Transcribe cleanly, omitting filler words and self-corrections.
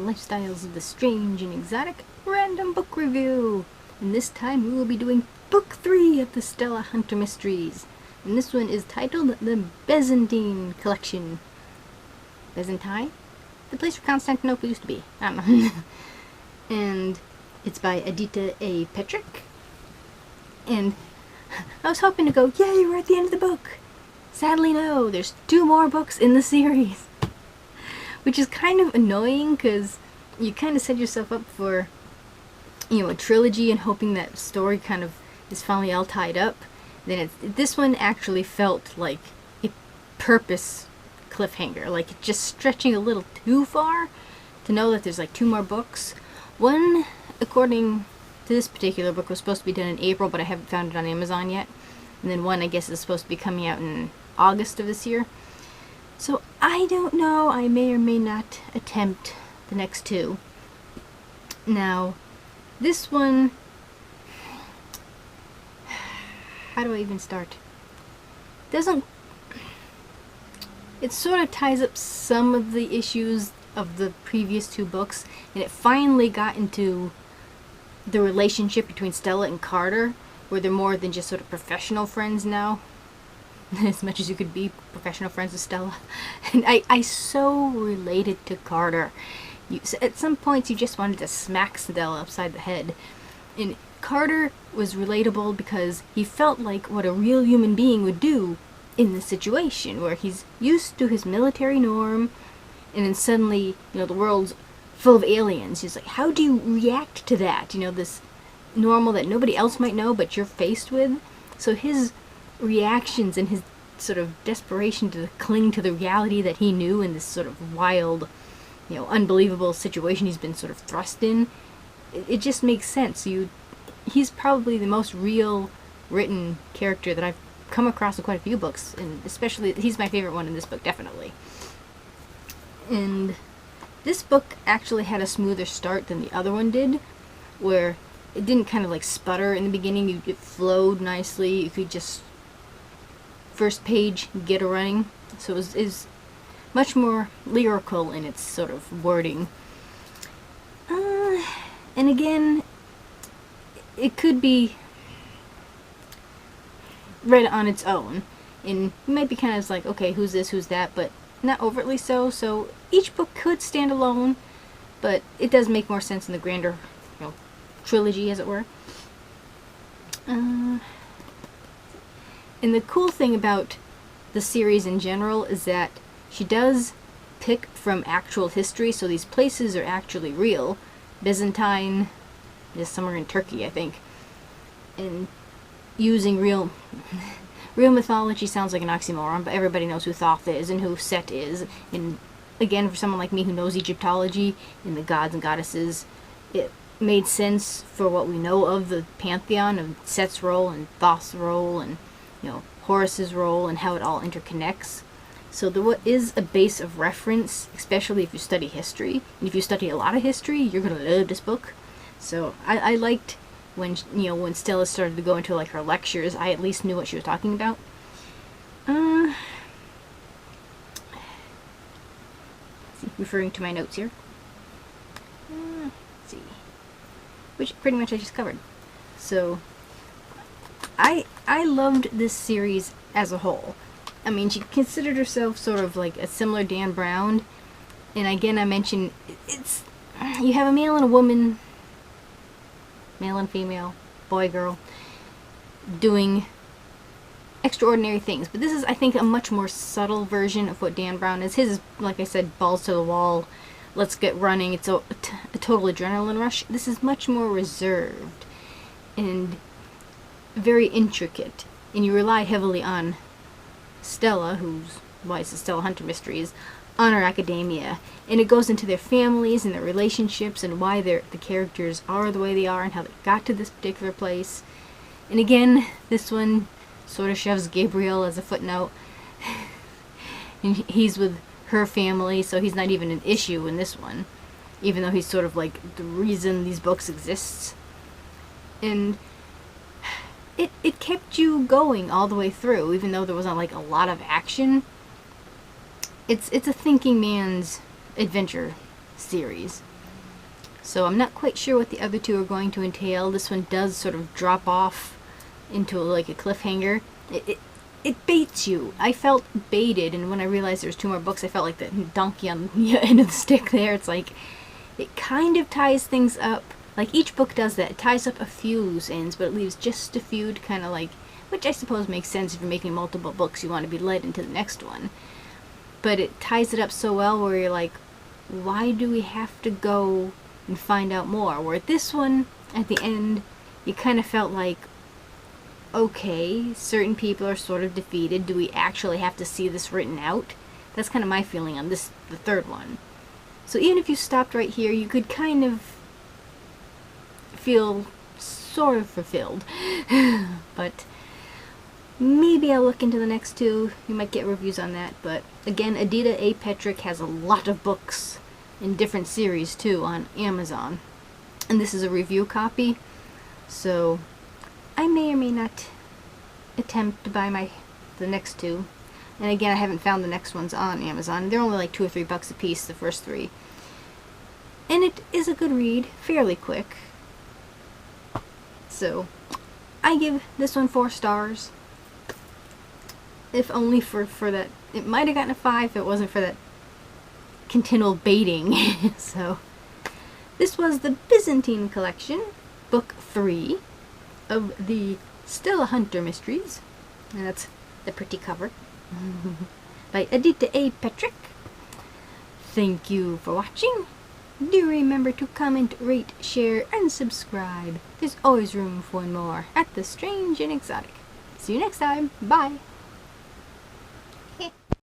lifestyles of the strange and exotic random book review. And this time we will be doing book 3 of the Stella Hunter Mysteries. And this one is titled the Byzantine Collection. Byzantine? The place where Constantinople used to be. I don't know. And it's by Edita A. Petrick. And I was hoping to go, yay, we're at the end of the book. Sadly, no. There's 2 more books in the series. Which is kind of annoying because you kind of set yourself up for, a trilogy and hoping that story kind of is finally all tied up. Then this one actually felt like a purpose cliffhanger. Like it's just stretching a little too far to know that there's like 2 more books. One, according to this particular book, was supposed to be done in April, but I haven't found it on Amazon yet. And then one, I guess, is supposed to be coming out in August of this year. So I don't know, I may or may not attempt the next 2. Now, this one, how do I even start? It sort of ties up some of the issues of the previous 2 books, and it finally got into the relationship between Stella and Carter, where they're more than just sort of professional friends now. As much as you could be professional friends with Stella. And I so related to Carter. At some points you just wanted to smack Stella upside the head. And Carter was relatable because he felt like what a real human being would do in this situation, where he's used to his military norm, and then suddenly, the world's full of aliens. He's like, how do you react to that? This normal that nobody else might know but you're faced with. So his reactions and his sort of desperation to cling to the reality that he knew in this sort of wild, unbelievable situation he's been sort of thrust in, it just makes sense. He's probably the most real written character that I've come across in quite a few books, and especially he's my favorite one in this book, definitely. And this book actually had a smoother start than the other one did, where it didn't kind of like sputter in the beginning. It flowed nicely. You could just first page get a running. So it is much more lyrical in its sort of wording. And again, it could be read on its own, and you might be kind of like, okay, who's this, who's that, but not overtly so. So each book could stand alone, but it does make more sense in the grander, trilogy, as it were. And the cool thing about the series in general is that she does pick from actual history, so these places are actually real. Byzantine is somewhere in Turkey, I think. And using real mythology sounds like an oxymoron, but everybody knows who Thoth is and who Set is. And again, for someone like me who knows Egyptology and the gods and goddesses, it made sense for what we know of the pantheon, of Set's role and Thoth's role and Horus's role, and how it all interconnects. So there is a base of reference, especially if you study history. And if you study a lot of history, you're gonna love this book. So I liked when when Stella started to go into like her lectures, I at least knew what she was talking about. Referring to my notes here. Let's see, which pretty much I just covered. So I loved this series as a whole. I mean, she considered herself sort of like a similar Dan Brown, and again I mentioned it's you have a male and a woman, male and female, boy, girl, doing extraordinary things. But this is, I think, a much more subtle version of what Dan Brown is. His is, like I said, balls to the wall, let's get running, it's a total adrenaline rush. This is much more reserved and very intricate, and you rely heavily on Stella, who's why it's the Stella Hunter Mysteries, on her academia, and it goes into their families and their relationships and why the characters are the way they are and how they got to this particular place. And again, this one sort of shoves Gabriel as a footnote, and he's with her family, so he's not even an issue in this one, even though he's sort of like the reason these books exist. And it kept you going all the way through, even though there wasn't like a lot of action. It's a thinking man's adventure series. So I'm not quite sure what the other two are going to entail. This one does sort of drop off into like a cliffhanger. It baits you. I felt baited, and when I realized there was 2 more books, I felt like the donkey on the end of the stick there. It's like, it kind of ties things up. Like, each book does that. It ties up a few loose ends, but it leaves just a few to kind of like, which I suppose makes sense if you're making multiple books, you want to be led into the next one. But it ties it up so well where you're like, why do we have to go and find out more? Where this one, at the end, you kind of felt like, okay, certain people are sort of defeated. Do we actually have to see this written out? That's kind of my feeling on this, the third one. So even if you stopped right here, you could kind of feel sort of fulfilled. But maybe I'll look into the next 2. You might get reviews on that. But again, Edita A. Petrick has a lot of books in different series too on Amazon. And this is a review copy. So I may or may not attempt to buy the next 2. And again, I haven't found the next ones on Amazon. They're only like $2 or $3 a piece, the first 3. And it is a good read, fairly quick. So I give this one 4 stars. If only for that. It might have gotten a 5 if it wasn't for that continual baiting. So this was the Byzantine Collection, Book 3 of the Stella Hunter Mysteries. And that's the pretty cover. By Edita A. Petrick. Thank you for watching. Do remember to comment, rate, share, and subscribe. There's always room for more at The Strange and Exotic. See you next time. Bye.